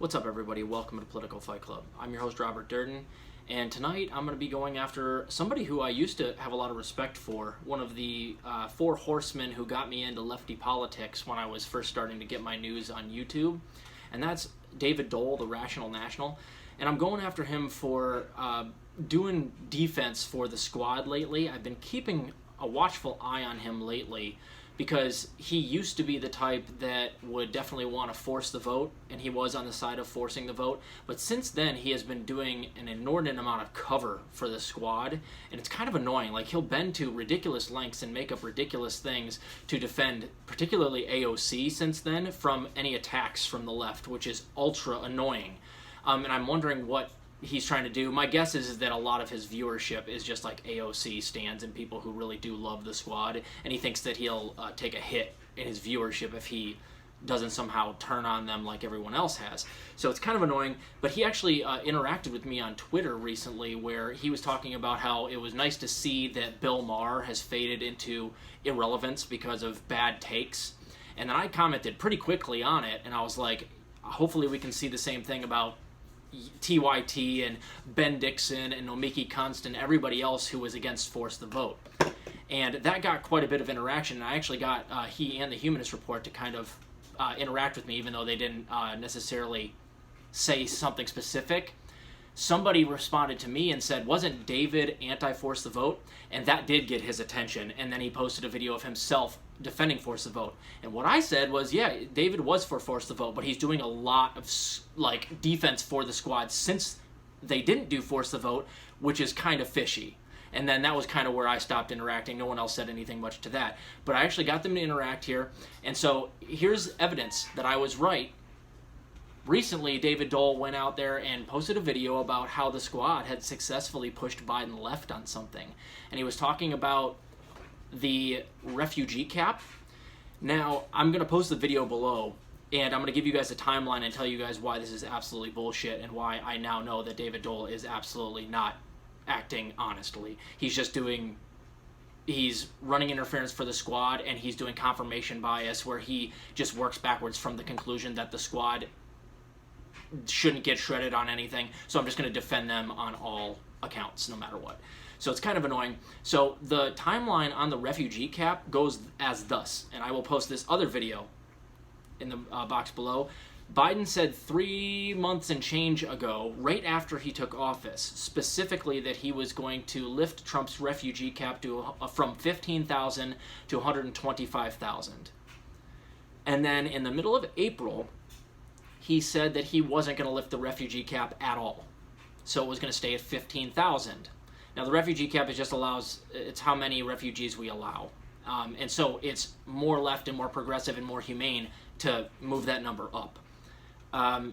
What's up, everybody? Welcome to Political Fight Club. I'm your host, Robert Durden, and tonight I'm going to be going after somebody who I used to have a lot of respect for, one of the four horsemen who got me into lefty politics when I was first starting to get my news on YouTube, and that's David Dole, the Rational National. And I'm going after him for doing defense for the squad lately. I've been keeping a watchful eye on him lately because he used to be the type that would definitely want to force the vote, and he was on the side of forcing the vote. But since then, he has been doing an inordinate amount of cover for the squad, and it's kind of annoying. Like, he'll bend to ridiculous lengths and make up ridiculous things to defend, particularly AOC since then, from any attacks from the left, which is ultra annoying. And I'm wondering what he's trying to do. My guess is that a lot of his viewership is just like AOC stands and people who really do love the squad, and he thinks that he'll take a hit in his viewership if he doesn't somehow turn on them like everyone else has. So it's kind of annoying, but he actually interacted with me on Twitter recently where he was talking about how it was nice to see that Bill Maher has faded into irrelevance because of bad takes. And then I commented pretty quickly on it, and I was like, hopefully we can see the same thing about TYT and Ben Dixon and Nomiki Constant, everybody else who was against Force the Vote. And that got quite a bit of interaction, and I actually got he and the Humanist Report to kind of interact with me, even though they didn't necessarily say something specific. Somebody responded to me and said, wasn't David anti-Force the Vote? And that did get his attention, and then he posted a video of himself defending Force the Vote. And what I said was, yeah, David was for Force the Vote, but he's doing a lot of like defense for the squad since they didn't do Force the Vote, which is kind of fishy. And then that was kind of where I stopped interacting. No one else said anything much to that. But I actually got them to interact here. And so here's evidence that I was right. Recently, David Dole went out there and posted a video about how the squad had successfully pushed Biden left on something. And he was talking about the refugee cap. Now, I'm going to post the video below, and I'm going to give you guys a timeline and tell you guys why this is absolutely bullshit and why I now know that David Dole is absolutely not acting honestly. He's running interference for the squad, and he's doing confirmation bias where he just works backwards from the conclusion that the squad shouldn't get shredded on anything. So I'm just going to defend them on all accounts, no matter what. So it's kind of annoying. So the timeline on the refugee cap goes as thus, and I will post this other video in the box below. Biden said 3 months and change ago, right after he took office, specifically that he was going to lift Trump's refugee cap to from 15,000 to 125,000. And then in the middle of April, he said that he wasn't going to lift the refugee cap at all. So it was going to stay at 15,000. Now, the refugee cap it's how many refugees we allow. And so it's more left and more progressive and more humane to move that number up.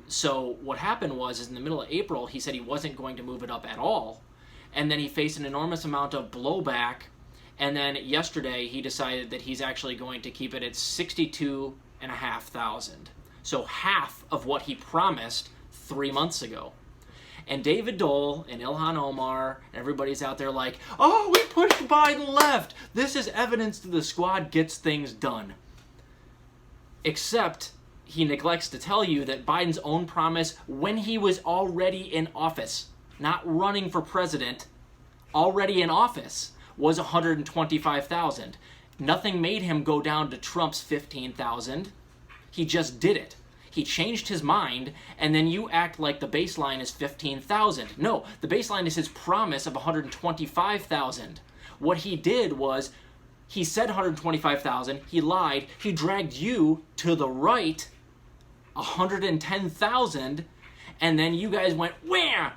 So what happened was in the middle of April, he said he wasn't going to move it up at all. And then he faced an enormous amount of blowback. And then yesterday, he decided that he's actually going to keep it at 62,500. So half of what he promised 3 months ago. And David Dole and Ilhan Omar and everybody's out there like, oh, we pushed Biden left. This is evidence that the squad gets things done. Except he neglects to tell you that Biden's own promise when he was already in office, not running for president, already in office, was 125,000. Nothing made him go down to Trump's 15,000. He just did it. He changed his mind, and then you act like the baseline is 15,000. No, the baseline is his promise of 125,000. What he did was, he said 125,000, he lied, he dragged you to the right, 110,000, and then you guys went, where?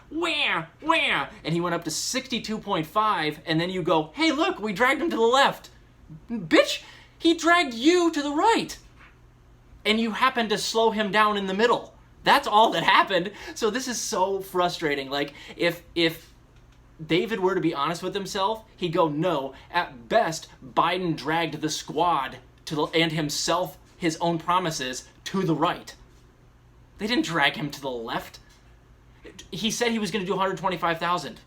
And he went up to 62.5, and then you go, hey, look, we dragged him to the left. Bitch, he dragged you to the right. And you happened to slow him down in the middle. That's all that happened. So this is so frustrating. Like, if David were to be honest with himself, he'd go, no, at best, Biden dragged the squad and himself, his own promises, to the right. They didn't drag him to the left. He said he was going to do 125,000.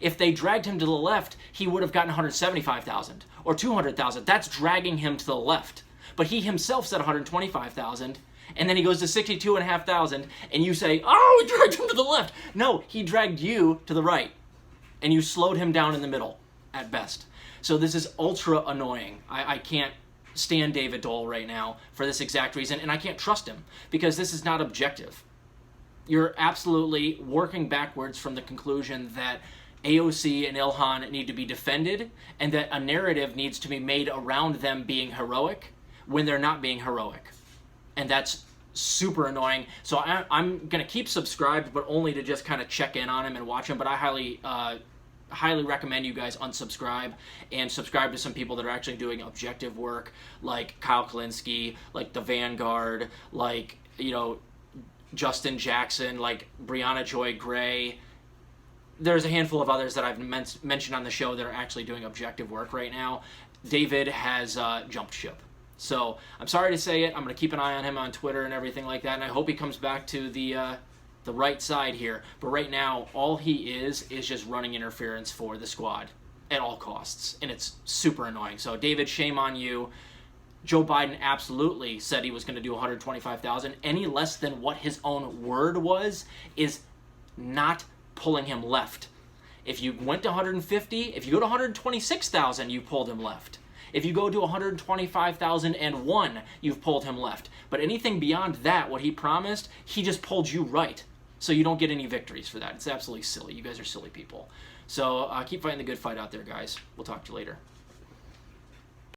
If they dragged him to the left, he would have gotten 175,000 or 200,000. That's dragging him to the left. But he himself said 125,000, And then he goes to 62,500, and you say, oh, he dragged him to the left. No, he dragged you to the right, and you slowed him down in the middle, at best. So this is ultra annoying. I can't stand David Dole right now for this exact reason, and I can't trust him, because this is not objective. You're absolutely working backwards from the conclusion that AOC and Ilhan need to be defended, and that a narrative needs to be made around them being heroic when they're not being heroic. And that's super annoying. So I'm going to keep subscribed, but only to just kind of check in on him and watch him. But I highly recommend you guys unsubscribe and subscribe to some people that are actually doing objective work, like Kyle Kalinske, like The Vanguard, like, you know, Justin Jackson, like Brianna Joy Gray. There's a handful of others that I've mentioned on the show that are actually doing objective work right now. David has jumped ship. So I'm sorry to say it. I'm going to keep an eye on him on Twitter and everything like that, and I hope he comes back to the right side here. But right now, all he is just running interference for the squad at all costs, and it's super annoying. So David, shame on you. Joe Biden absolutely said he was going to do 125,000. Any less than what his own word was is not pulling him left. If you went to 150, if you go to 126,000, you pulled him left. If you go to 125,001, you've pulled him left. But anything beyond that, what he promised, he just pulled you right. So you don't get any victories for that. It's absolutely silly. You guys are silly people. So keep fighting the good fight out there, guys. We'll talk to you later.